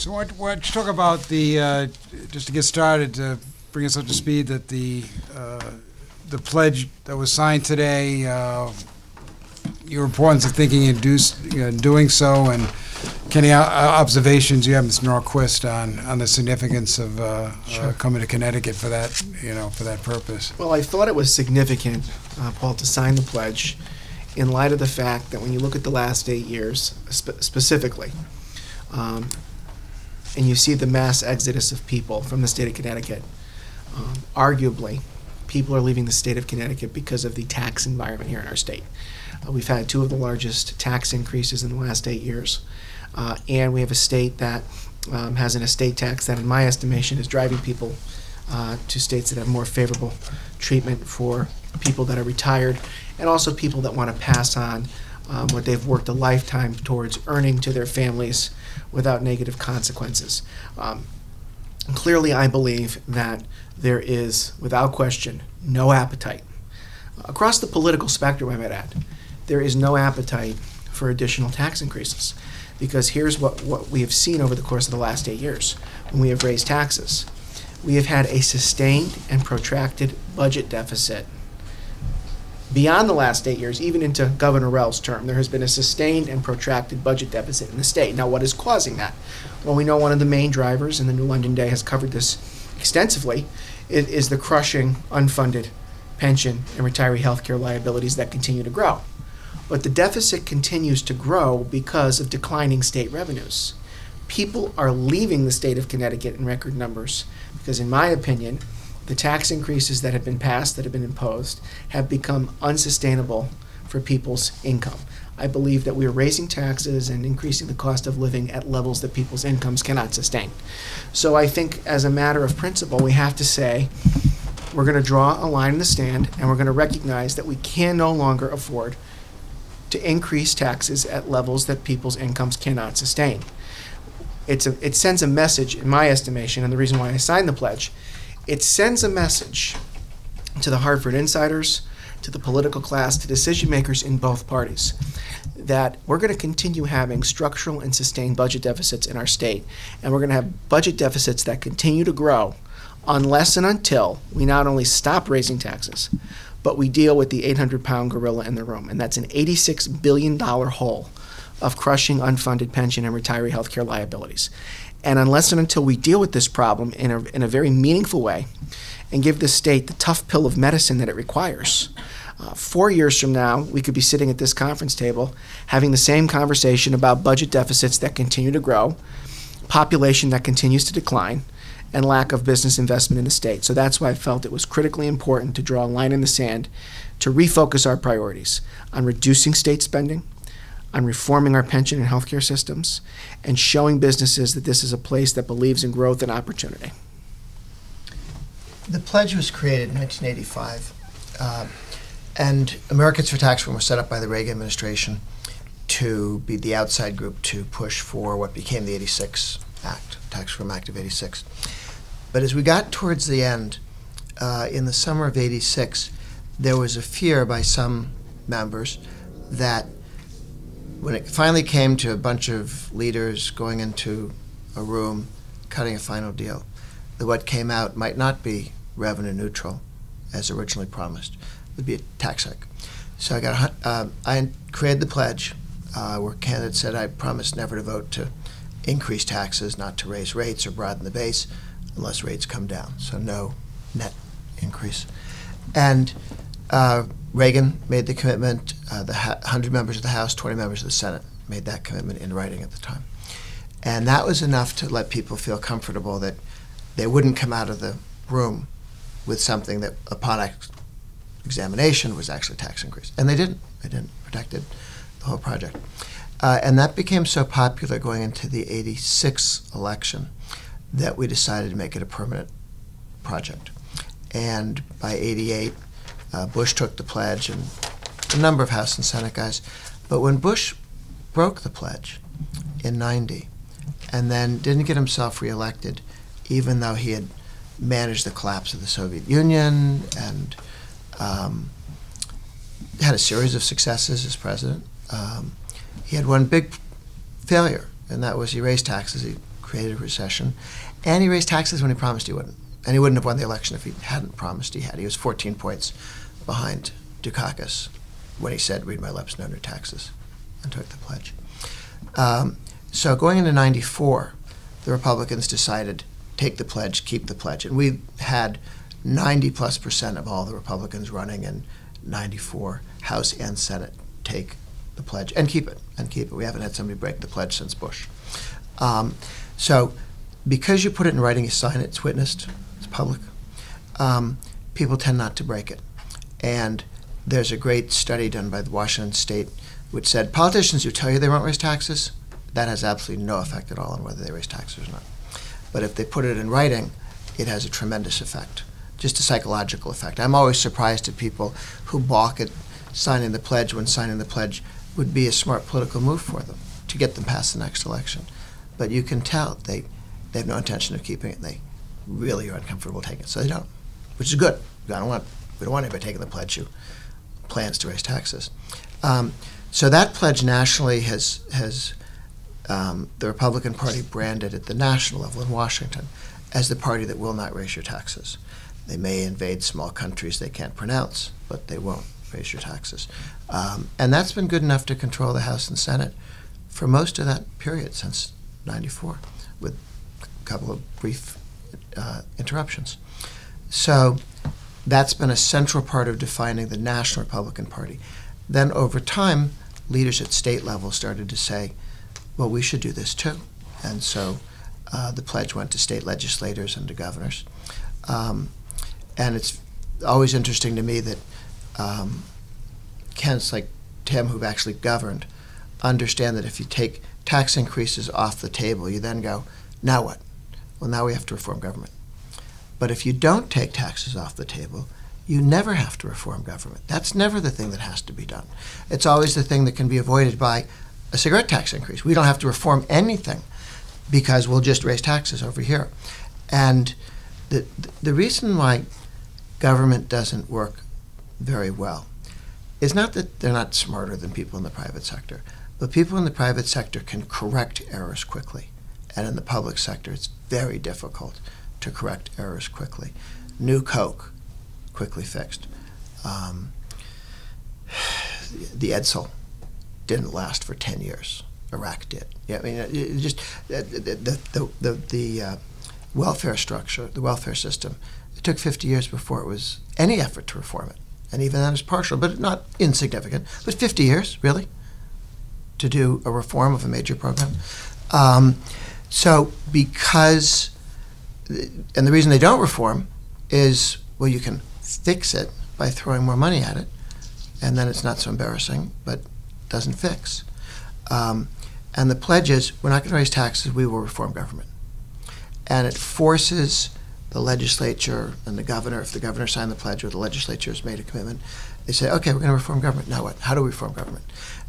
So why don't you talk about the, just to get started, to bring us up to speed, that the pledge that was signed today, your importance of thinking and doing so, and any observations you have, Mr. Norquist, on the significance of Sure. coming to Connecticut for that, for that purpose. Well, I thought it was significant, Paul, to sign the pledge in light of the fact that when you look at the last 8 years, specifically, and you see the mass exodus of people from the state of Connecticut, arguably, people are leaving the state of Connecticut because of the tax environment here in our state. We've had 2 of the largest tax increases in the last 8 years, and we have a state that has an estate tax that, in my estimation, is driving people to states that have more favorable treatment for people that are retired, and also people that want to pass on what they've worked a lifetime towards earning to their families without negative consequences. Clearly, I believe that there is, without question, no appetite. Across the political spectrum, I might add, there is no appetite for additional tax increases. Because here's what we have seen over the course of the last 8 years when we have raised taxes. We have had a sustained and protracted budget deficit. Beyond the last 8 years, even into Governor Rell's term, there has been a sustained and protracted budget deficit in the state. Now, what is causing that? Well, we know one of the main drivers, and the New London Day has covered this extensively, is the crushing unfunded pension and retiree health care liabilities that continue to grow. But the deficit continues to grow because of declining state revenues. People are leaving the state of Connecticut in record numbers because, in my opinion, the tax increases that have been passed, that have been imposed, have become unsustainable for people's income. I believe that we are raising taxes and increasing the cost of living at levels that people's incomes cannot sustain. So I think, as a matter of principle, we have to say we're going to draw a line in the sand, and we're going to recognize that we can no longer afford to increase taxes at levels that people's incomes cannot sustain. It sends a message, in my estimation, and the reason why I signed the pledge, it sends a message to the Hartford insiders, to the political class, to decision makers in both parties, that we're going to continue having structural and sustained budget deficits in our state, and we're going to have budget deficits that continue to grow unless and until we not only stop raising taxes, but we deal with the 800-pound gorilla in the room, and that's an $86 billion hole of crushing unfunded pension and retiree health care liabilities. And unless and until we deal with this problem in a very meaningful way and give the state the tough pill of medicine that it requires, 4 years from now, we could be sitting at this conference table having the same conversation about budget deficits that continue to grow, population that continues to decline, and lack of business investment in the state. So that's why I felt it was critically important to draw a line in the sand to refocus our priorities on reducing state spending, on reforming our pension and healthcare systems, and showing businesses that this is a place that believes in growth and opportunity. The pledge was created in 1985, and Americans for Tax Reform was set up by the Reagan administration to be the outside group to push for what became the 86 Act, Tax Reform Act of 86. But as we got towards the end, in the summer of 86, there was a fear by some members that when it finally came to a bunch of leaders going into a room, cutting a final deal, that what came out might not be revenue neutral, as originally promised. It would be a tax hike. So I created the pledge where candidates said I promised never to vote to increase taxes, not to raise rates or broaden the base unless rates come down. So no net increase. And Reagan made the commitment, the 100 members of the House, 20 members of the Senate made that commitment in writing at the time. And that was enough to let people feel comfortable that they wouldn't come out of the room with something that, upon examination, was actually a tax increase. And they didn't. They didn't. Protected the whole project. And that became so popular going into the 86 election that we decided to make it a permanent project. And by 88, Bush took the pledge, and a number of House and Senate guys. But when Bush broke the pledge in 90 and then didn't get himself reelected, even though he had managed the collapse of the Soviet Union and had a series of successes as president, he had one big failure, and that was he raised taxes, he created a recession, and he raised taxes when he promised he wouldn't. And he wouldn't have won the election if he hadn't promised he had. He was 14 points behind Dukakis when he said, "Read my lips, no new taxes," and took the pledge. So going into '94, the Republicans decided, take the pledge, keep the pledge. And we had 90+% of all the Republicans running in '94, House and Senate, take the pledge and keep it, We haven't had somebody break the pledge since Bush. So because you put it in writing, you sign it, it's witnessed, it's public, people tend not to break it. And there's a great study done by the Washington State which said politicians who tell you they won't raise taxes, that has absolutely no effect at all on whether they raise taxes or not. But if they put it in writing, it has a tremendous effect, just a psychological effect. I'm always surprised at people who balk at signing the pledge when signing the pledge would be a smart political move for them to get them past the next election. But you can tell they have no intention of keeping it. They really are uncomfortable taking it, so they don't, which is good. We don't want anybody taking the pledge who plans to raise taxes. So that pledge nationally has the Republican Party branded at the national level in Washington as the party that will not raise your taxes. They may invade small countries they can't pronounce, but they won't raise your taxes. And that's been good enough to control the House and Senate for most of that period since '94, with a couple of brief interruptions. So that's been a central part of defining the National Republican Party. Then over time, leaders at state level started to say, well, we should do this too. And so the pledge went to state legislators and to governors. And it's always interesting to me that Kents like Tim, who've actually governed, understand that if you take tax increases off the table, you then go, now what? Well, now we have to reform government. But if you don't take taxes off the table, you never have to reform government. That's never the thing that has to be done. It's always the thing that can be avoided by a cigarette tax increase. We don't have to reform anything because we'll just raise taxes over here. And the reason why government doesn't work very well is not that they're not smarter than people in the private sector, but people in the private sector can correct errors quickly. And in the public sector, it's very difficult to correct errors quickly. New Coke, quickly fixed. The Edsel didn't last for 10 years. Iraq did. Yeah, I mean, it just the welfare structure, the welfare system, it took 50 years before it was any effort to reform it. And even that is partial, but not insignificant. But 50 years, really, to do a reform of a major program. So because, and the reason they don't reform is, well, you can fix it by throwing more money at it, and then it's not so embarrassing, but doesn't fix. And the pledge is, we're not going to raise taxes, we will reform government. And it forces the legislature and the governor, if the governor signed the pledge or the legislature has made a commitment, they say, okay, we're going to reform government. Now what? How do we reform government?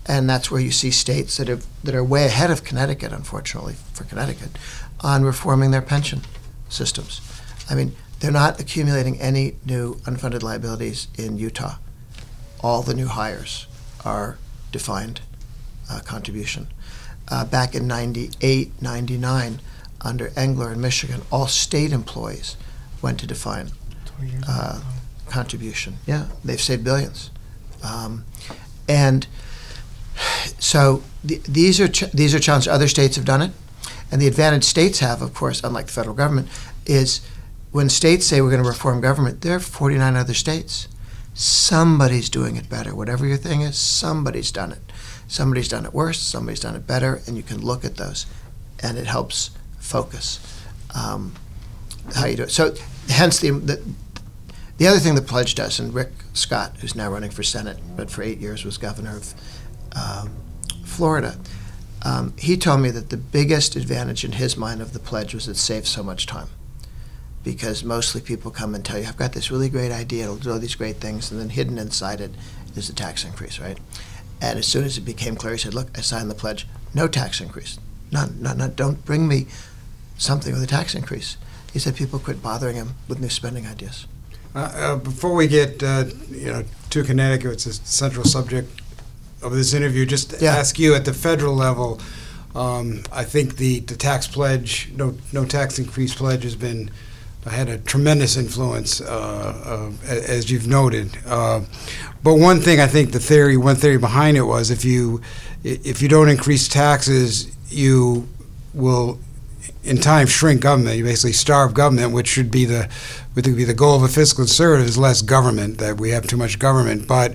And that's where you see states that are way ahead of Connecticut, unfortunately, for Connecticut, on reforming their pension systems. I mean, they're not accumulating any new unfunded liabilities in Utah. All the new hires are defined contribution. Back in 98, 99, under Engler in Michigan, all state employees went to defined contribution. Yeah, they've saved billions. And so these are challenges. Other states have done it. And the advantage states have, of course, unlike the federal government, is when states say we're going to reform government, there are 49 other states. Somebody's doing it better. Whatever your thing is, somebody's done it. Somebody's done it worse, somebody's done it better, and you can look at those, and it helps focus how you do it. So hence the other thing the pledge does, and Rick Scott, who's now running for Senate, but for 8 years was governor of Florida, he told me that the biggest advantage in his mind of the pledge was it saves so much time. Because mostly people come and tell you, I've got this really great idea, it'll do all these great things, and then hidden inside it is the tax increase, right? And as soon as it became clear, he said, look, I signed the pledge, no tax increase. None, don't bring me something with a tax increase. He said people quit bothering him with new spending ideas. Before we get to Connecticut, it's a central subject of this interview, just to ask you at the federal level, I think the tax pledge, no tax increase pledge, has had a tremendous influence, as you've noted. But one thing, I think one theory behind it was if you don't increase taxes, you will in time shrink government. You basically starve government, which would be the goal of a fiscal conservative, is less government, that we have too much government. But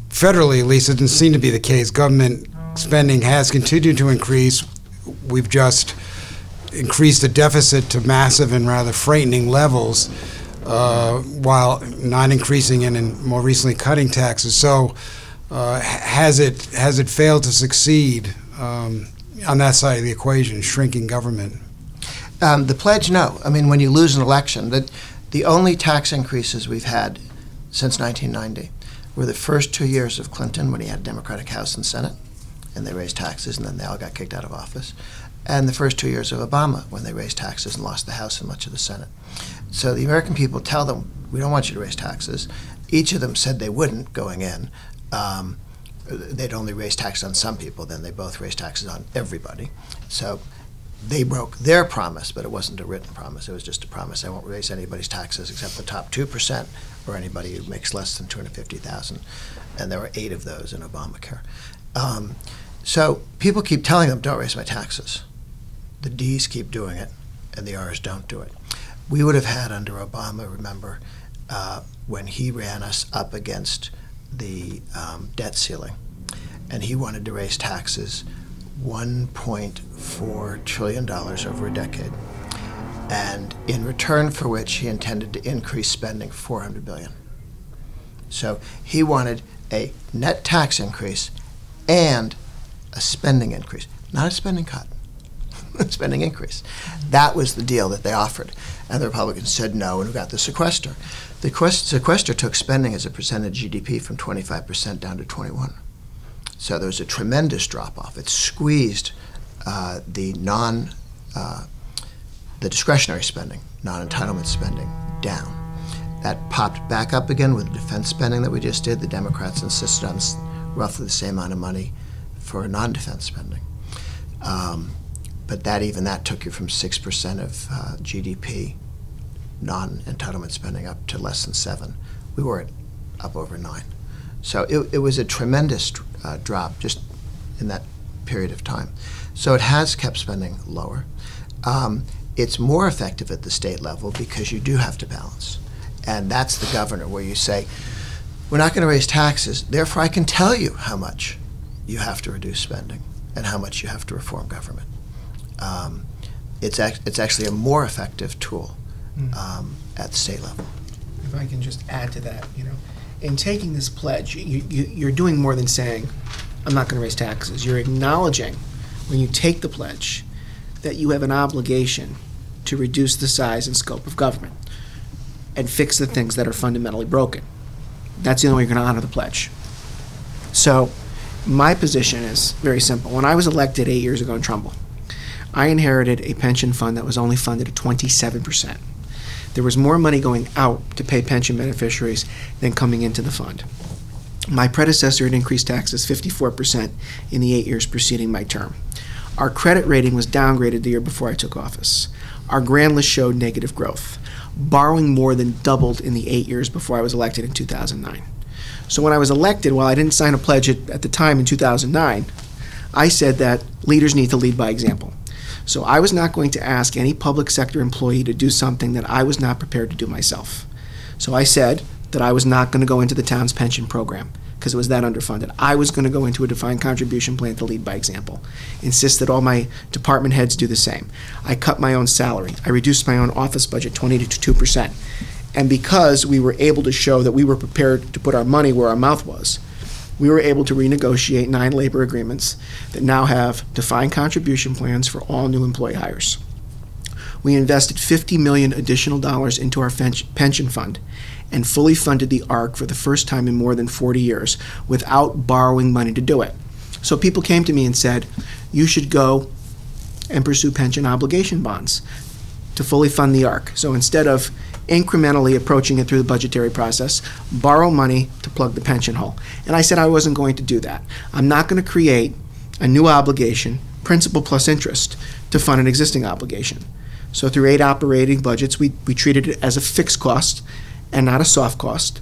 federally, at least, it doesn't seem to be the case. Government spending has continued to increase. We've just increased the deficit to massive and rather frightening levels, while not increasing and more recently cutting taxes. So has it failed to succeed on that side of the equation, shrinking government? The pledge, no. I mean, when you lose an election, the only tax increases we've had since 1990 were the first 2 years of Clinton, when he had a Democratic House and Senate, and they raised taxes, and then they all got kicked out of office, and the first 2 years of Obama, when they raised taxes and lost the House and much of the Senate. So the American people tell them, we don't want you to raise taxes. Each of them said they wouldn't going in. They'd only raise taxes on some people, then they both raised taxes on everybody. So they broke their promise, but it wasn't a written promise. It was just a promise. I won't raise anybody's taxes except the top 2%, or anybody who makes less than $250,000. And there were 8 of those in Obamacare. So people keep telling them, don't raise my taxes. The D's keep doing it, and the R's don't do it. We would have had under Obama, remember, when he ran us up against the debt ceiling, and he wanted to raise taxes $1.4 trillion over a decade, and in return for which he intended to increase spending $400 billion. So he wanted a net tax increase and a spending increase, not a spending cut, a spending increase. That was the deal that they offered, and the Republicans said no, and we got the sequester. The sequester took spending as a percentage of GDP from 25% down to 21%. So there was a tremendous drop-off. It squeezed the discretionary spending, non-entitlement spending, down. That popped back up again with the defense spending that we just did. The Democrats insisted on roughly the same amount of money for non-defense spending. But that took you from 6% of GDP non-entitlement spending up to less than 7%. We were up over 9%. So it was a tremendous drop just in that period of time. So it has kept spending lower. It's more effective at the state level because you do have to balance. And that's the governor, where you say, we're not going to raise taxes, therefore I can tell you how much you have to reduce spending and how much you have to reform government. It's actually a more effective tool at the state level. If I can just add to that, in taking this pledge, you're doing more than saying, I'm not going to raise taxes. You're acknowledging, when you take the pledge, that you have an obligation to reduce the size and scope of government and fix the things that are fundamentally broken. That's the only way you're going to honor the pledge. So my position is very simple. When I was elected 8 years ago in Trumbull, I inherited a pension fund that was only funded at 27%. There was more money going out to pay pension beneficiaries than coming into the fund. My predecessor had increased taxes 54% in the 8 years preceding my term. Our credit rating was downgraded the year before I took office. Our grand list showed negative growth. Borrowing more than doubled in the 8 years before I was elected in 2009. So when I was elected, while I didn't sign a pledge at the time in 2009, I said that leaders need to lead by example. So I was not going to ask any public sector employee to do something that I was not prepared to do myself. So I said that I was not going to go into the town's pension program because it was that underfunded. I was going to go into a defined contribution plan to lead by example. Insist that all my department heads do the same. I cut my own salary. I reduced my own office budget 20 to 2%. And because we were able to show that we were prepared to put our money where our mouth was, we were able to renegotiate 9 labor agreements that now have defined contribution plans for all new employee hires. We invested $50 million additional dollars into our pension fund and fully funded the ARC for the first time in more than 40 years without borrowing money to do it. So people came to me and said, you should go and pursue pension obligation bonds to fully fund the ARC. So instead of incrementally approaching it through the budgetary process, borrow money to plug the pension hole. And I said I wasn't going to do that. I'm not going to create a new obligation principal plus interest to fund an existing obligation. So through 8 operating budgets, we treated it as a fixed cost and not a soft cost.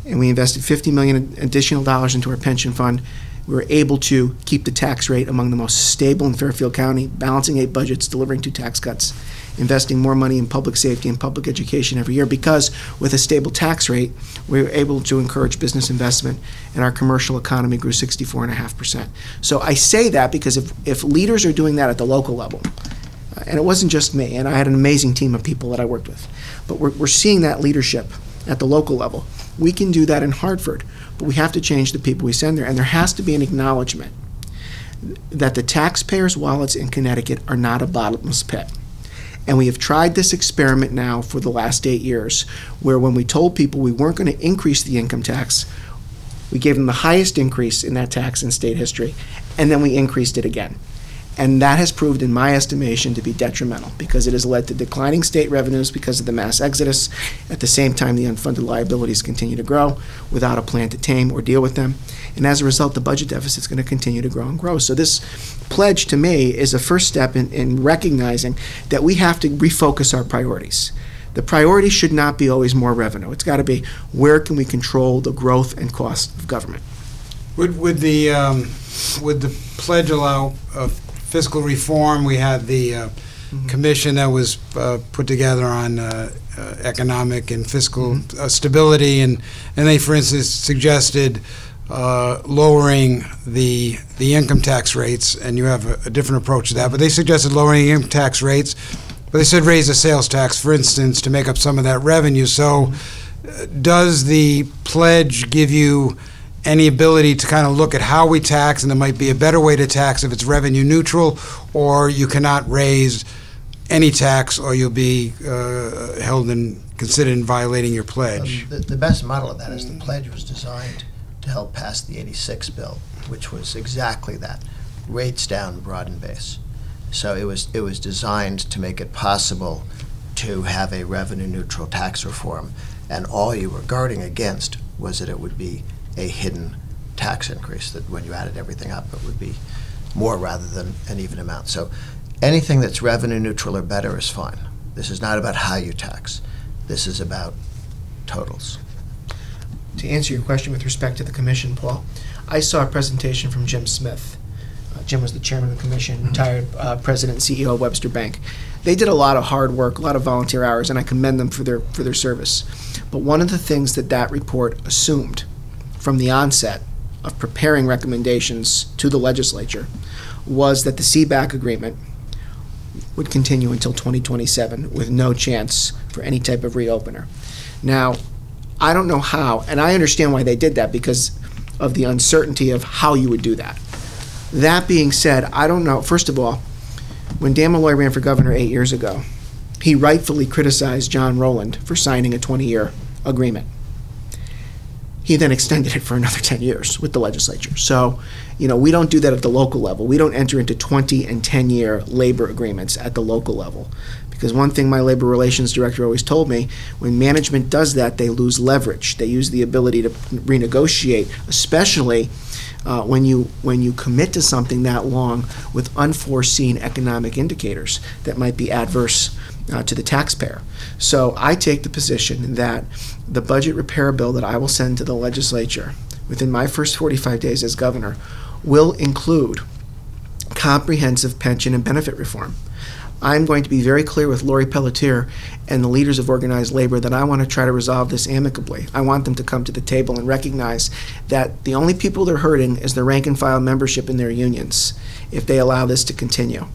And we invested $50 million additional dollars into our pension fund. We were able to keep the tax rate among the most stable in Fairfield County, balancing 8 budgets, delivering 2 tax cuts, investing more money in public safety and public education every year, because with a stable tax rate, we were able to encourage business investment, and our commercial economy grew 64.5%. So I say that because if leaders are doing that at the local level, and it wasn't just me, and I had an amazing team of people that I worked with, but we're seeing that leadership at the local level. We can do that in Hartford, but we have to change the people we send there, and there has to be an acknowledgement that the taxpayers' wallets in Connecticut are not a bottomless pit. And we have tried this experiment now for the last 8 years, where when we told people we weren't going to increase the income tax, we gave them the highest increase in that tax in state history, and then we increased it again. And that has proved, in my estimation, to be detrimental, because it has led to declining state revenues because of the mass exodus. At the same time, the unfunded liabilities continue to grow without a plan to tame or deal with them. And as a result, the budget deficit is going to continue to grow and grow. So this pledge, to me, is a first step in recognizing that we have to refocus our priorities. The priority should not be always more revenue. It's got to be, where can we control the growth and cost of government? Would the pledge allow fiscal reform? We had the commission that was put together on economic and fiscal stability, and they, for instance, suggested lowering the income tax rates, and you have a different approach to that. But they suggested lowering the income tax rates, but they said raise the sales tax, for instance, to make up some of that revenue. So does the pledge give you any ability to kind of look at how we tax, and there might be a better way to tax if it's revenue neutral, or you cannot raise any tax or you'll be held and considered in violating your pledge? The best model of that is the pledge was designed to help pass the '86 bill, which was exactly that, rates down, broaden base. So it was designed to make it possible to have a revenue neutral tax reform, and all you were guarding against was that it would be a hidden tax increase, that when you added everything up, it would be more rather than an even amount. So anything that's revenue neutral or better is fine. This is not about how you tax. This is about totals. To answer your question with respect to the commission, Paul, I saw a presentation from Jim Smith. Jim was the chairman of the commission, retired president and CEO of Webster Bank. They did a lot of hard work, a lot of volunteer hours, and I commend them for their service. But one of the things that report assumed from the onset of preparing recommendations to the legislature was that the CBAC agreement would continue until 2027 with no chance for any type of reopener. Now, I don't know how, and I understand why they did that because of the uncertainty of how you would do that. That being said, I don't know. First of all, when Dan Malloy ran for governor 8 years ago, he rightfully criticized John Rowland for signing a 20-year agreement. He then extended it for another 10 years with the legislature. So, we don't do that at the local level. We don't enter into 20 and 10-year labor agreements at the local level. Because one thing my labor relations director always told me, when management does that, they lose leverage. They use the ability to renegotiate, especially when you commit to something that long with unforeseen economic indicators that might be adverse to the taxpayer. So I take the position that the budget repair bill that I will send to the legislature within my first 45 days as governor will include comprehensive pension and benefit reform. I'm going to be very clear with Lori Pelletier and the leaders of organized labor that I want to try to resolve this amicably. I want them to come to the table and recognize that the only people they're hurting is the rank and file membership in their unions if they allow this to continue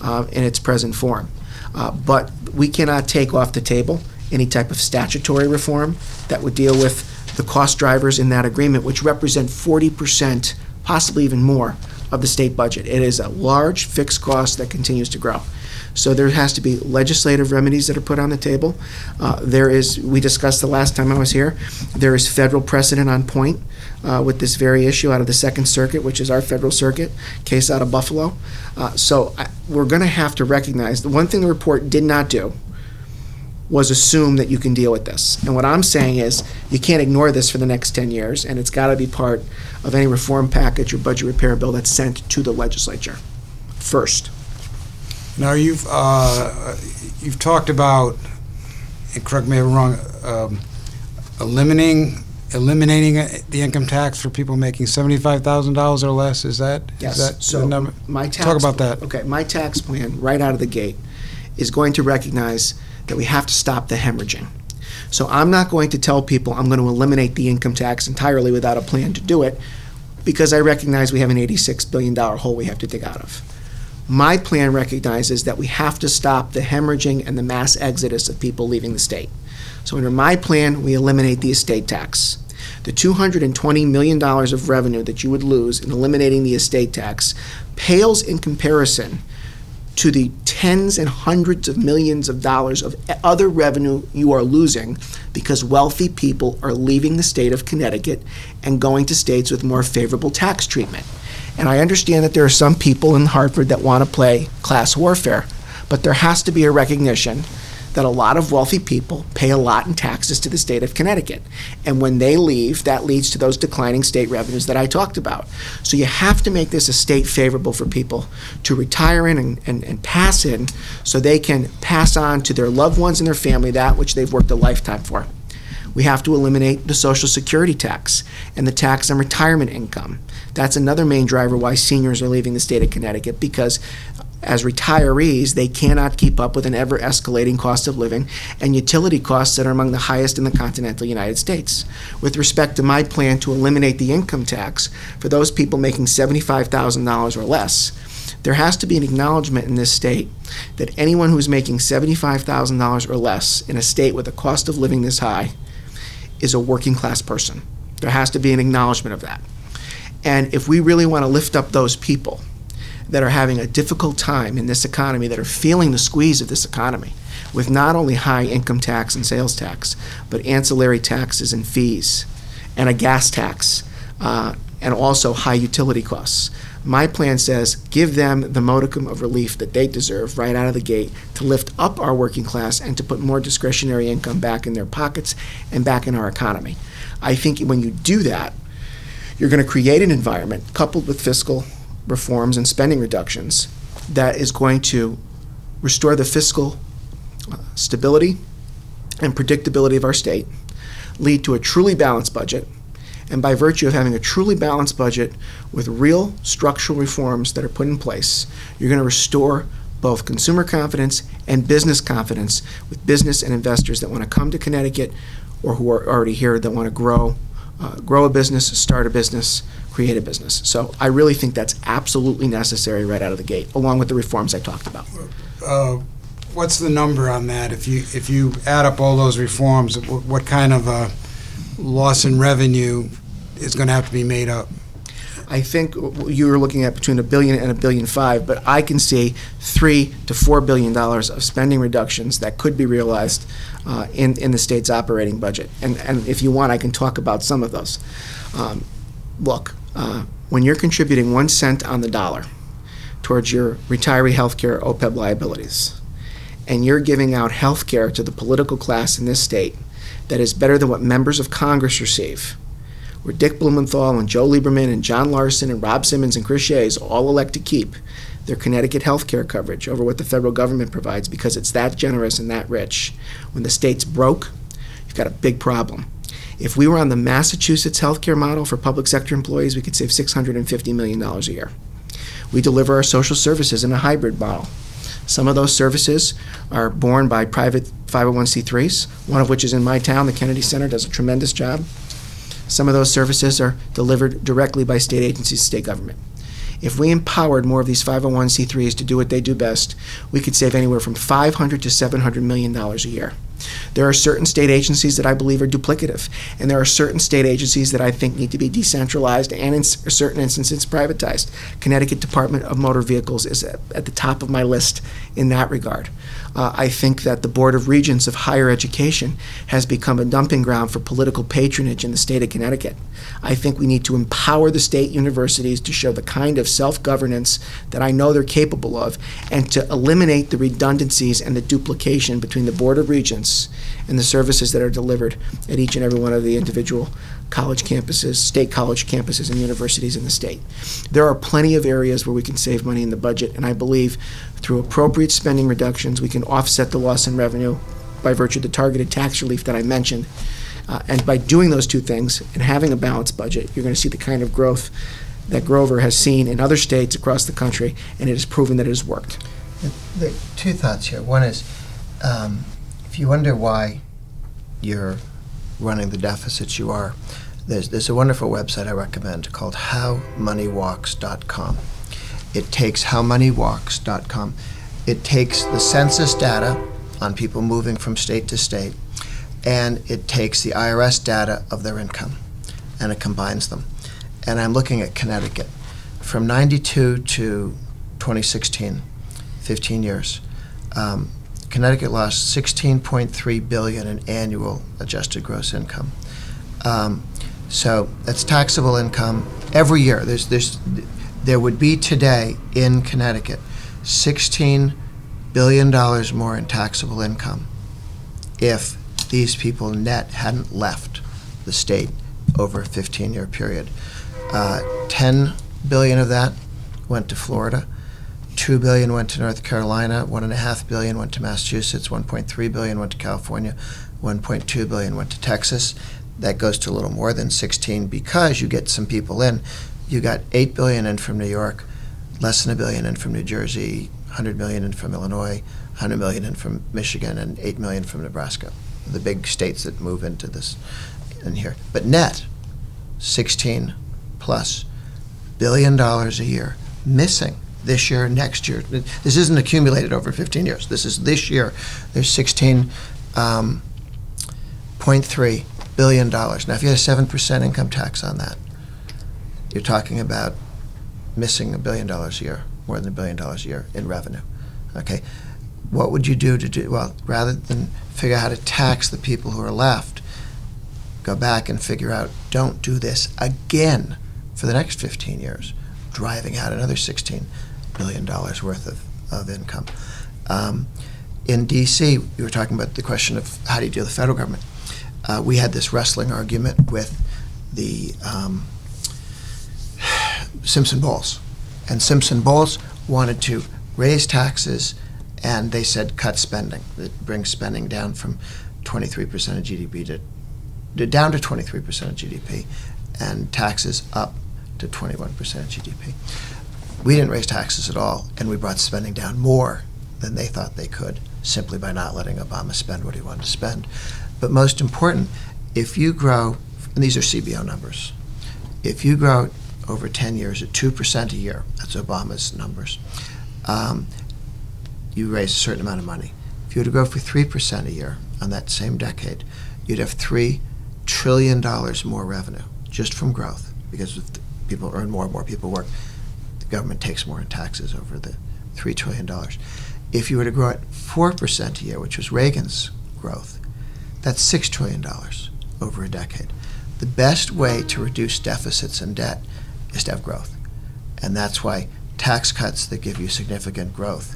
in its present form. But we cannot take off the table any type of statutory reform that would deal with the cost drivers in that agreement, which represent 40%, possibly even more, of the state budget. It is a large fixed cost that continues to grow. So there has to be legislative remedies that are put on the table. We discussed the last time I was here, there is federal precedent on point with this very issue out of the Second Circuit, which is our federal circuit, case out of Buffalo. We're going to have to recognize the one thing the report did not do was assume that you can deal with this. And what I'm saying is you can't ignore this for the next 10 years, and it's got to be part of any reform package or budget repair bill that's sent to the legislature. first. Now you've talked about, and correct me if I'm wrong, eliminating the income tax for people making $75,000 or less. Is that Yes. Is that So the number? my tax Talk about that. Okay, my tax plan right out of the gate is going to recognize that we have to stop the hemorrhaging. So I'm not going to tell people I'm going to eliminate the income tax entirely without a plan to do it, because I recognize we have an $86 billion hole we have to dig out of. My plan recognizes that we have to stop the hemorrhaging and the mass exodus of people leaving the state. So under my plan, we eliminate the estate tax. The $220 million of revenue that you would lose in eliminating the estate tax pales in comparison to the tens and hundreds of millions of dollars of other revenue you are losing because wealthy people are leaving the state of Connecticut and going to states with more favorable tax treatment. And I understand that there are some people in Hartford that want to play class warfare, but there has to be a recognition that a lot of wealthy people pay a lot in taxes to the state of Connecticut. And when they leave, that leads to those declining state revenues that I talked about. So you have to make this a state favorable for people to retire in and pass in so they can pass on to their loved ones and their family that which they've worked a lifetime for. We have to eliminate the Social Security tax and the tax on retirement income. That's another main driver why seniors are leaving the state of Connecticut, because as retirees, they cannot keep up with an ever-escalating cost of living and utility costs that are among the highest in the continental United States. With respect to my plan to eliminate the income tax for those people making $75,000 or less, there has to be an acknowledgement in this state that anyone who's making $75,000 or less in a state with a cost of living this high is a working class person. There has to be an acknowledgement of that. And if we really want to lift up those people that are having a difficult time in this economy, that are feeling the squeeze of this economy, with not only high income tax and sales tax, but ancillary taxes and fees, and a gas tax, and also high utility costs. My plan says give them the modicum of relief that they deserve right out of the gate to lift up our working class and to put more discretionary income back in their pockets and back in our economy. I think when you do that, you're going to create an environment coupled with fiscal reforms and spending reductions that is going to restore the fiscal stability and predictability of our state, lead to a truly balanced budget, and by virtue of having a truly balanced budget with real structural reforms that are put in place, you're going to restore both consumer confidence and business confidence with business and investors that want to come to Connecticut or who are already here that want to grow a business, start a business, create a business. So I really think that's absolutely necessary right out of the gate, along with the reforms I talked about. What's the number on that? If you add up all those reforms, what kind of a loss in revenue is going to have to be made up? I think you were looking at between $1 billion and $1.5 billion, but I can see $3 to $4 billion of spending reductions that could be realized in the state's operating budget. And if you want, I can talk about some of those. Look, when you're contributing 1 cent on the dollar towards your retiree health care OPEB liabilities, and you're giving out health care to the political class in this state that is better than what members of Congress receive, where Dick Blumenthal and Joe Lieberman and John Larson and Rob Simmons and Chris Shays all elect to keep their Connecticut health care coverage over what the federal government provides because it's that generous and that rich. When the state's broke, you've got a big problem. If we were on the Massachusetts health care model for public sector employees, we could save $650 million a year. We deliver our social services in a hybrid model. Some of those services are borne by private 501c3s, one of which is in my town. The Kennedy Center does a tremendous job. Some of those services are delivered directly by state agencies, state government. If we empowered more of these 501c3s to do what they do best, we could save anywhere from $500 to $700 million a year. There are certain state agencies that I believe are duplicative, and there are certain state agencies that I think need to be decentralized and in certain instances privatized. Connecticut Department of Motor Vehicles is at the top of my list in that regard. I think that the Board of Regents of Higher Education has become a dumping ground for political patronage in the state of Connecticut. I think we need to empower the state universities to show the kind of self-governance that I know they're capable of, and to eliminate the redundancies and the duplication between the Board of Regents and the services that are delivered at each and every one of the individual college campuses, state college campuses, and universities in the state. There are plenty of areas where we can save money in the budget, and I believe through appropriate spending reductions, we can offset the loss in revenue by virtue of the targeted tax relief that I mentioned. And by doing those two things and having a balanced budget, you're going to see the kind of growth that Grover has seen in other states across the country, and it has proven that it has worked. The two thoughts here. One is, if you wonder why you're running the deficits you are, there's a wonderful website I recommend called howmoneywalks.com. It takes howmoneywalks.com. It takes the census data on people moving from state to state, and it takes the IRS data of their income, and it combines them. And I'm looking at Connecticut. From 92 to 2016, 15 years, Connecticut lost $16.3 billion in annual adjusted gross income. So that's taxable income every year. There would be today in Connecticut $16 billion more in taxable income if these people net hadn't left the state over a 15-year period. $10 billion of that went to Florida, $2 billion went to North Carolina, $1.5 billion went to Massachusetts, $1.3 billion went to California, $1.2 billion went to Texas. That goes to a little more than 16 because you get some people in. You got $8 billion in from New York, less than $1 billion in from New Jersey, $100 million in from Illinois, $100 million in from Michigan, and $8 million from Nebraska. The big states that move into this in here. But net, $16+ billion a year missing this year, next year. This isn't accumulated over 15 years. This is this year. There's $16.3 billion. Now, if you had a 7% income tax on that, you're talking about missing $1 billion a year, more than $1 billion a year in revenue. Okay, what would you do to do? Well, rather than figure out how to tax the people who are left, go back and figure out, don't do this again for the next 15 years, driving out another $16 billion worth of income. In D.C., we were talking about the question of how do you deal with the federal government. We had this wrestling argument with the Simpson Bowles. And Simpson Bowles wanted to raise taxes, and they said cut spending. It brings spending down from 23% of GDP down to 23% of GDP, and taxes up to 21% of GDP. We didn't raise taxes at all, and we brought spending down more than they thought they could, simply by not letting Obama spend what he wanted to spend. But most important, if you grow, and these are CBO numbers, if you grow over 10 years at 2% a year, that's Obama's numbers, you raise a certain amount of money. If you were to grow for 3% a year on that same decade, you'd have $3 trillion more revenue just from growth, because if people earn more people work, the government takes more in taxes over the $3 trillion. If you were to grow at 4% a year, which was Reagan's growth, that's $6 trillion over a decade. The best way to reduce deficits and debt is to have growth. And that's why tax cuts that give you significant growth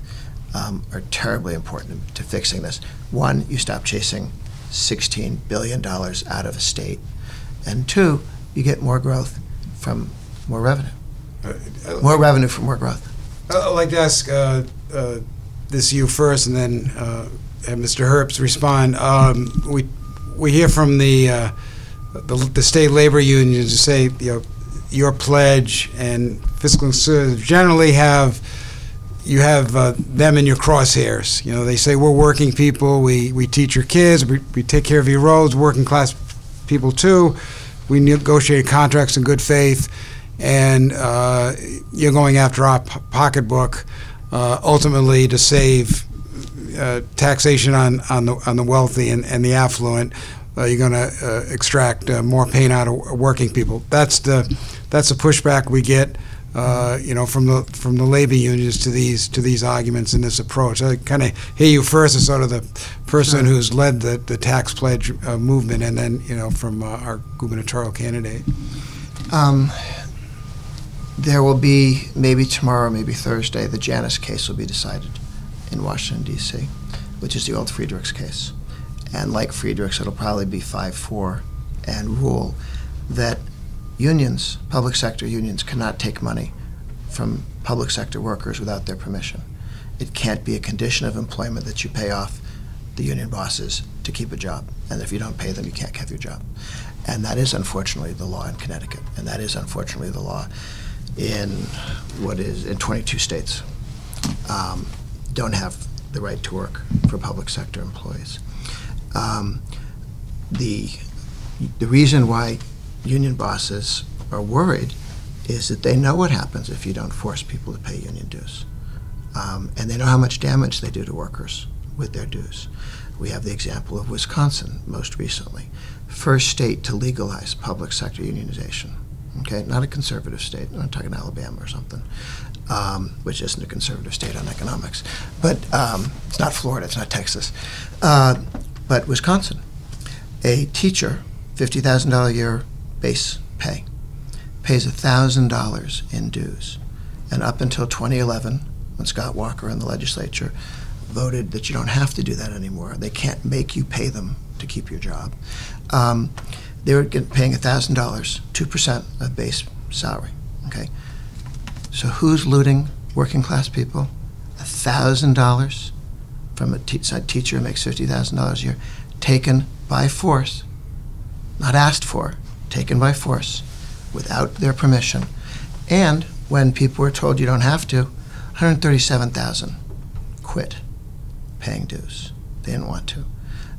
are terribly important to fixing this. One, you stop chasing $16 billion out of a state. And two, you get more growth from more revenue. More revenue from more growth. I'd like to ask this you first, and then have Mr. Herbst respond. We hear from the state labor unions who say, your pledge and fiscal conservatives generally have them in your crosshairs. They say, we're working people, we teach your kids, we take care of your roads, working class people too. We negotiate contracts in good faith, and you're going after our pocketbook ultimately to save taxation on the wealthy and the affluent. You're going to extract more pain out of working people. That's the pushback we get, from the labor unions to these arguments and this approach. I kind of hear you first as sort of the person who's led the tax pledge movement, and then from our gubernatorial candidate. There will be, maybe tomorrow, maybe Thursday, the Janus case will be decided in Washington, D.C., which is the old Friedrichs case. and like Friedrichs, it'll probably be 5-4, and rule that unions, public sector unions, cannot take money from public sector workers without their permission. It can't be a condition of employment that you pay off the union bosses to keep a job, and if you don't pay them, you can't have your job. And that is unfortunately the law in Connecticut, and that is unfortunately the law in 22 states. Don't have the right to work for public sector employees. The reason why union bosses are worried is that they know what happens if you don't force people to pay union dues. And they know how much damage they do to workers with their dues. We have the example of Wisconsin most recently. First state to legalize public sector unionization. Okay, not a conservative state. I'm not talking Alabama or something, which isn't a conservative state on economics. But it's not Florida, it's not Texas. But Wisconsin, a teacher, $50,000 a year base pay, pays $1,000 in dues. And up until 2011, when Scott Walker and the legislature voted that you don't have to do that anymore, they can't make you pay them to keep your job, they were paying $1,000, 2% of base salary, okay? So who's looting working class people? $1,000 from a teacher who makes $50,000 a year, taken by force, not asked for, taken by force, without their permission. And when people were told you don't have to, 137,000 quit paying dues. They didn't want to.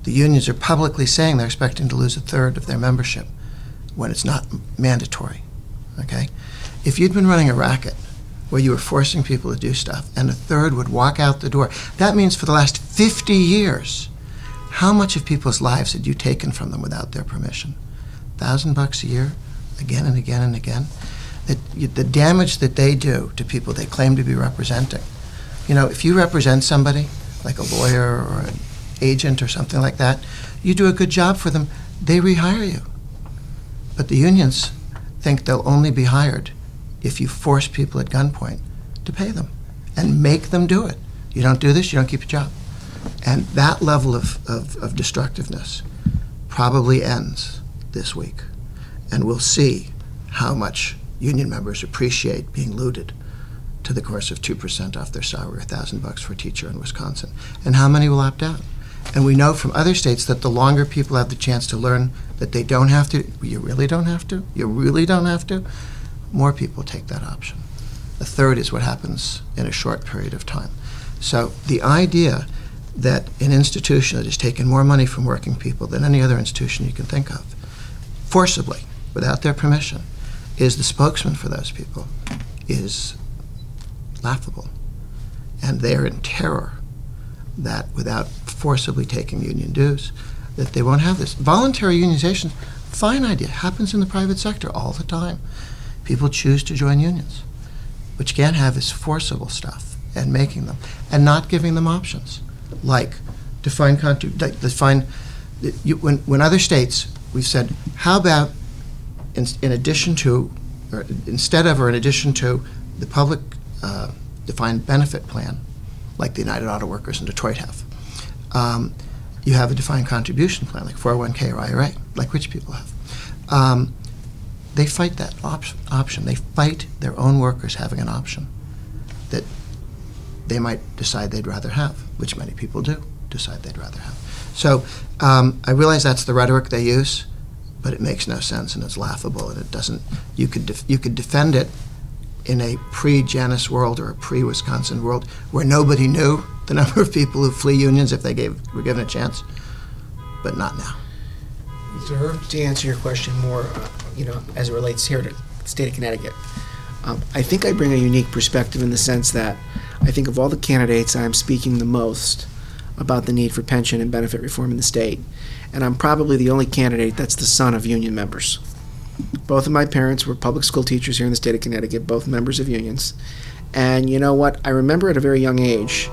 The unions are publicly saying they're expecting to lose 1/3 of their membership when it's not mandatory, okay? If you'd been running a racket where you were forcing people to do stuff and 1/3 would walk out the door, that means for the last 50 years, how much of people's lives had you taken from them without their permission? $1,000 a year, again and again and again. The damage that they do to people they claim to be representing. You know, if you represent somebody, like a lawyer or an agent or something like that, you do a good job for them, they rehire you. But the unions think they'll only be hired if you force people at gunpoint to pay them and make them do it. You don't do this, you don't keep your job. And that level of destructiveness probably ends this week. And we'll see how much union members appreciate being looted to the course of 2% off their salary, $1,000 for a teacher in Wisconsin, and how many will opt out. And we know from other states that the longer people have the chance to learn that they don't have to, you really don't have to, you really don't have to, more people take that option. 1/3 is what happens in a short period of time. So the idea that an institution that has taken more money from working people than any other institution you can think of, forcibly, without their permission, is the spokesman for those people, is laughable. And they're in terror that without forcibly taking union dues, that they won't have this. Voluntary unionization, fine idea, happens in the private sector all the time. People choose to join unions. What you can't have is forcible stuff and making them, and not giving them options, like when other states, we've said, how about in addition to, or instead of, or in addition to the public defined benefit plan, like the United Auto Workers in Detroit have, you have a defined contribution plan, like 401k or IRA, like rich people have. They fight that option. They fight their own workers having an option that they might decide they'd rather have, which many people do decide they'd rather have. So I realize that's the rhetoric they use, but it makes no sense and it's laughable, and it doesn't. You could defend it in a pre-Janus world or a pre-Wisconsin world where nobody knew the number of people who flee unions if they were given a chance, but not now. Mr. Herbst? To answer your question more, as it relates here to the state of Connecticut, I think I bring a unique perspective in the sense that I think of all the candidates, I'm speaking the most about the need for pension and benefit reform in the state. And I'm probably the only candidate that's the son of union members. Both of my parents were public school teachers here in the state of Connecticut, both members of unions. And you know what? I remember at a very young age,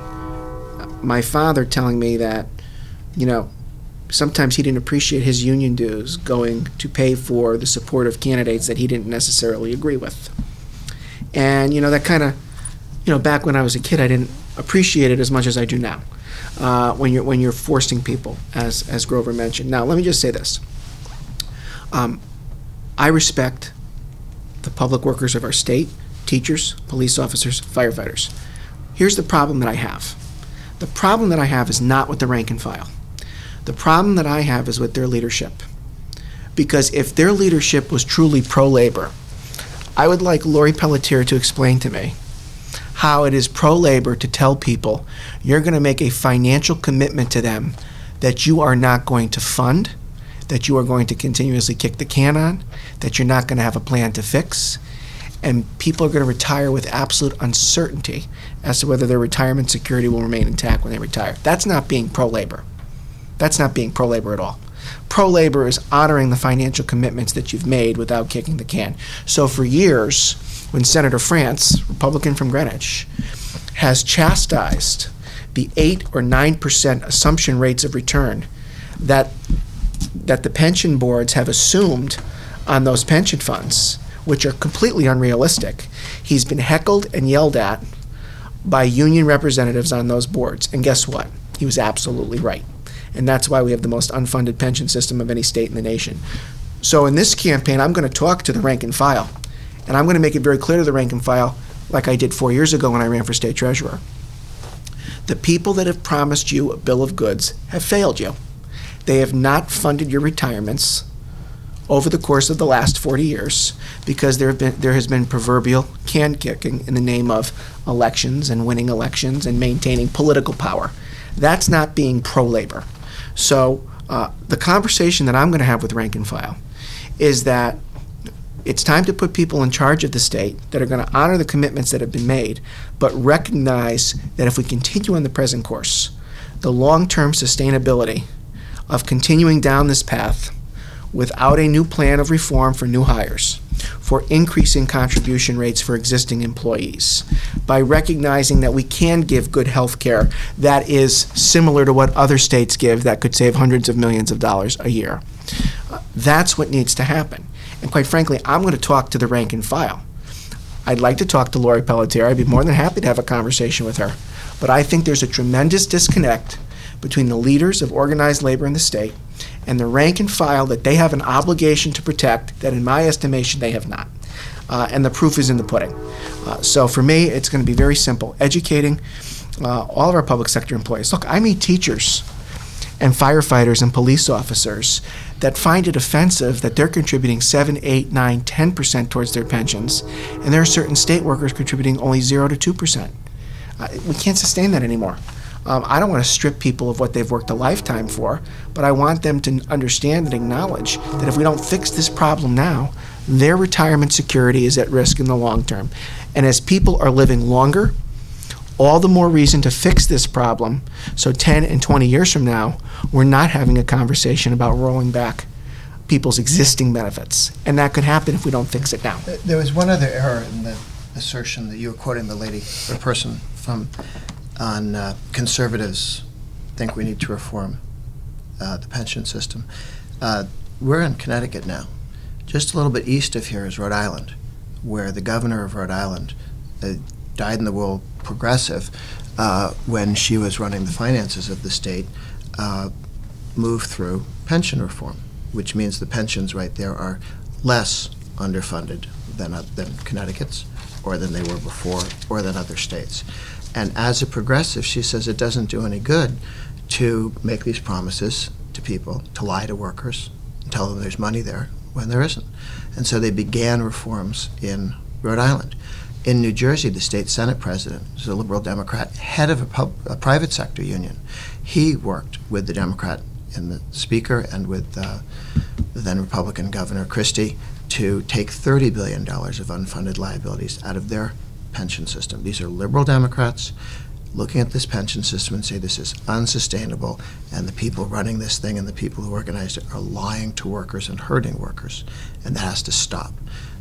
my father telling me that, sometimes he didn't appreciate his union dues going to pay for the support of candidates that he didn't necessarily agree with. And, that kind of, back when I was a kid, I didn't appreciate it as much as I do now. when you're forcing people, as Grover mentioned. Now, let me just say this. I respect the public workers of our state, teachers, police officers, firefighters. Here's the problem that I have. The problem that I have is not with the rank and file. The problem that I have is with their leadership. Because if their leadership was truly pro-labor, I would like Lori Pelletier to explain to me how it is pro-labor to tell people you're going to make a financial commitment to them that you are not going to fund, that you are going to continuously kick the can on, that you're not going to have a plan to fix, and people are going to retire with absolute uncertainty as to whether their retirement security will remain intact when they retire. That's not being pro-labor. That's not being pro-labor at all. Pro-labor is honoring the financial commitments that you've made without kicking the can. So for years, when Senator France, Republican from Greenwich, has chastised the 8 or 9% assumption rates of return that the pension boards have assumed on those pension funds, which are completely unrealistic, he's been heckled and yelled at by union representatives on those boards. And guess what? He was absolutely right. And that's why we have the most unfunded pension system of any state in the nation. So in this campaign, I'm going to talk to the rank and file. And I'm going to make it very clear to the rank and file, like I did 4 years ago when I ran for state treasurer. The people that have promised you a bill of goods have failed you. They have not funded your retirements over the course of the last 40 years because there has been proverbial can kicking in the name of elections and winning elections and maintaining political power. That's not being pro-labor. So the conversation that I'm going to have with rank and file is that it's time to put people in charge of the state that are going to honor the commitments that have been made, but recognize that if we continue on the present course, the long-term sustainability of continuing down this path without a new plan of reform for new hires, for increasing contribution rates for existing employees, by recognizing that we can give good health care that is similar to what other states give that could save hundreds of millions of dollars a year. That's what needs to happen. And quite frankly, I'm going to talk to the rank and file. I'd like to talk to Lori Pelletier. I'd be more than happy to have a conversation with her. But I think there's a tremendous disconnect between the leaders of organized labor in the state and the rank and file that they have an obligation to protect that, in my estimation, they have not. And the proof is in the pudding. So for me, it's going to be very simple. Educating all of our public sector employees. Look, I meet teachers and firefighters and police officers that find it offensive that they're contributing 7, 8, 9, 10% towards their pensions, and there are certain state workers contributing only 0 to 2%. We can't sustain that anymore. I don't want to strip people of what they've worked a lifetime for, but I want them to understand and acknowledge that if we don't fix this problem now, their retirement security is at risk in the long term. And as people are living longer, all the more reason to fix this problem so 10 and 20 years from now, we're not having a conversation about rolling back people's existing benefits. And that could happen if we don't fix it now. There was one other error in the assertion that you were quoting the person from on conservatives think we need to reform the pension system. We're in Connecticut now. Just a little bit east of here is Rhode Island, where the governor of Rhode Island, dyed-in-the-wool progressive, when she was running the finances of the state, moved through pension reform, which means the pensions right there are less underfunded than Connecticut's, or than they were before, or than other states. And as a progressive, she says it doesn't do any good to make these promises to people, to lie to workers, and tell them there's money there when there isn't. And so they began reforms in Rhode Island. In New Jersey, the state Senate president is a liberal Democrat, head of a private sector union. He worked with the Democrat and the speaker and with the then Republican Governor Christie to take $30 billion of unfunded liabilities out of their pension system. These are liberal Democrats looking at this pension system and say this is unsustainable, and the people running this thing and the people who organized it are lying to workers and hurting workers, and that has to stop.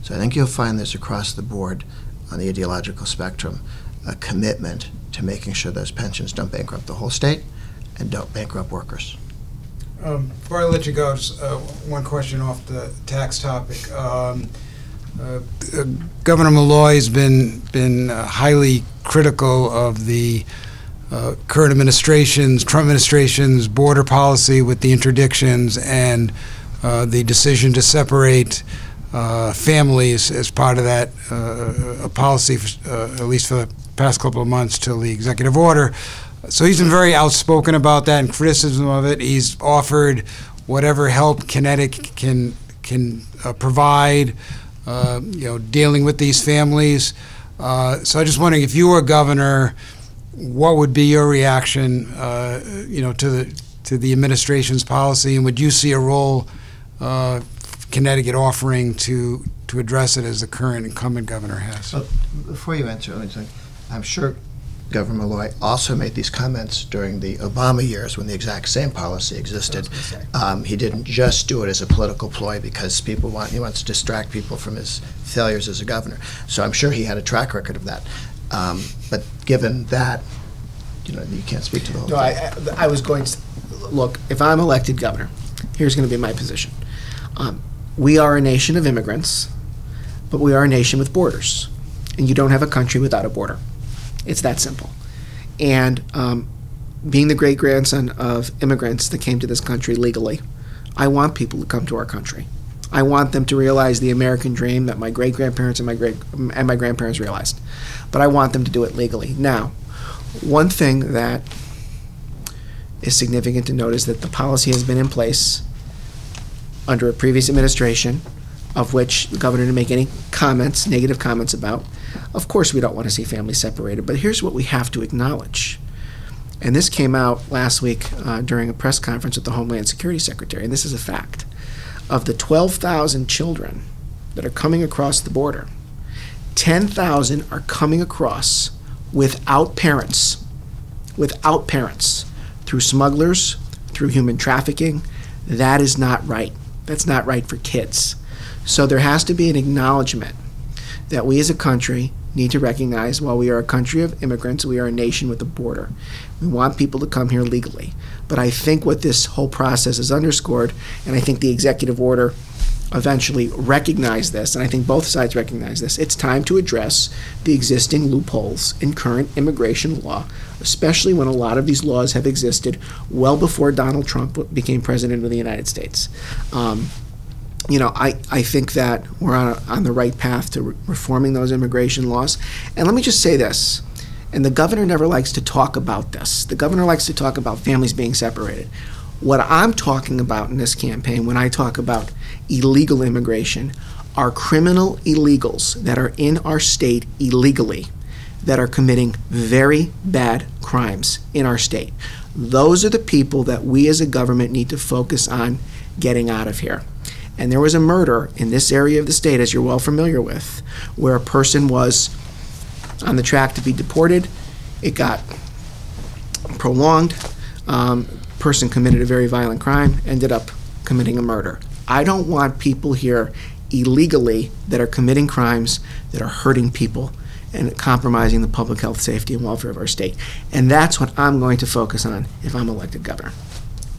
So I think you'll find this across the board on the ideological spectrum, a commitment to making sure those pensions don't bankrupt the whole state and don't bankrupt workers. Before I let you go, just one question off the tax topic. Governor Malloy has been highly critical of the current administration's, Trump administration's border policy with the interdictions and the decision to separate families as part of that a policy, at least for the past couple of months, till the executive order. So he's been very outspoken about that and criticism of it. He's offered whatever help Connecticut can provide, dealing with these families. So I'm just wondering, if you were governor, what would be your reaction, to the administration's policy, and would you see a role Connecticut offering to address it as the current incumbent governor has? Before you answer, let me say, I'm sure Governor Malloy also made these comments during the Obama years when the exact same policy existed. He didn't just do it as a political ploy because he wants to distract people from his failures as a governor. So I'm sure he had a track record of that. But given that, you can't speak to the whole thing. I was going to, look, if I'm elected governor, here's going to be my position. We are a nation of immigrants, but we are a nation with borders. And you don't have a country without a border. It's that simple. And being the great-grandson of immigrants that came to this country legally, I want people to come to our country. I want them to realize the American dream that my great-grandparents and my grandparents realized. But I want them to do it legally. Now, one thing that is significant to note is that the policy has been in place under a previous administration, of which the governor didn't make any comments, negative comments about. Of course, we don't want to see families separated, but here's what we have to acknowledge. And this came out last week during a press conference with the Homeland Security Secretary, and this is a fact. Of the 12,000 children that are coming across the border, 10,000 are coming across without parents, through smugglers, through human trafficking. That is not right. That's not right for kids. So there has to be an acknowledgement that we as a country need to recognize, while we are a country of immigrants, we are a nation with a border. We want people to come here legally. But I think what this whole process has underscored, and I think the executive order eventually recognized this, and I think both sides recognize this, it's time to address the existing loopholes in current immigration law, especially when a lot of these laws have existed well before Donald Trump became president of the United States. I think that we're on the right path to reforming those immigration laws. And let me just say this, and the governor never likes to talk about this. The governor likes to talk about families being separated. What I'm talking about in this campaign, when I talk about illegal immigration, are criminal illegals that are in our state illegally, that are committing very bad crimes in our state. Those are the people that we as a government need to focus on getting out of here. And there was a murder in this area of the state, as you're well familiar with, where a person was on the track to be deported. It got prolonged. Person committed a very violent crime, ended up committing a murder. I don't want people here illegally that are committing crimes that are hurting people and compromising the public health, safety, and welfare of our state. And that's what I'm going to focus on if I'm elected governor.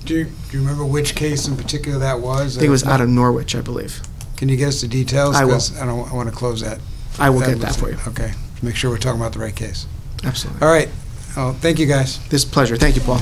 Do you remember which case in particular that was? I think it was out of Norwich, I believe. Can you give us the details? I will. 'Cause I want to close that. I will get that for you. Okay. Make sure we're talking about the right case. Absolutely. All right. Oh, thank you, guys. This is a pleasure. Thank you, Paul.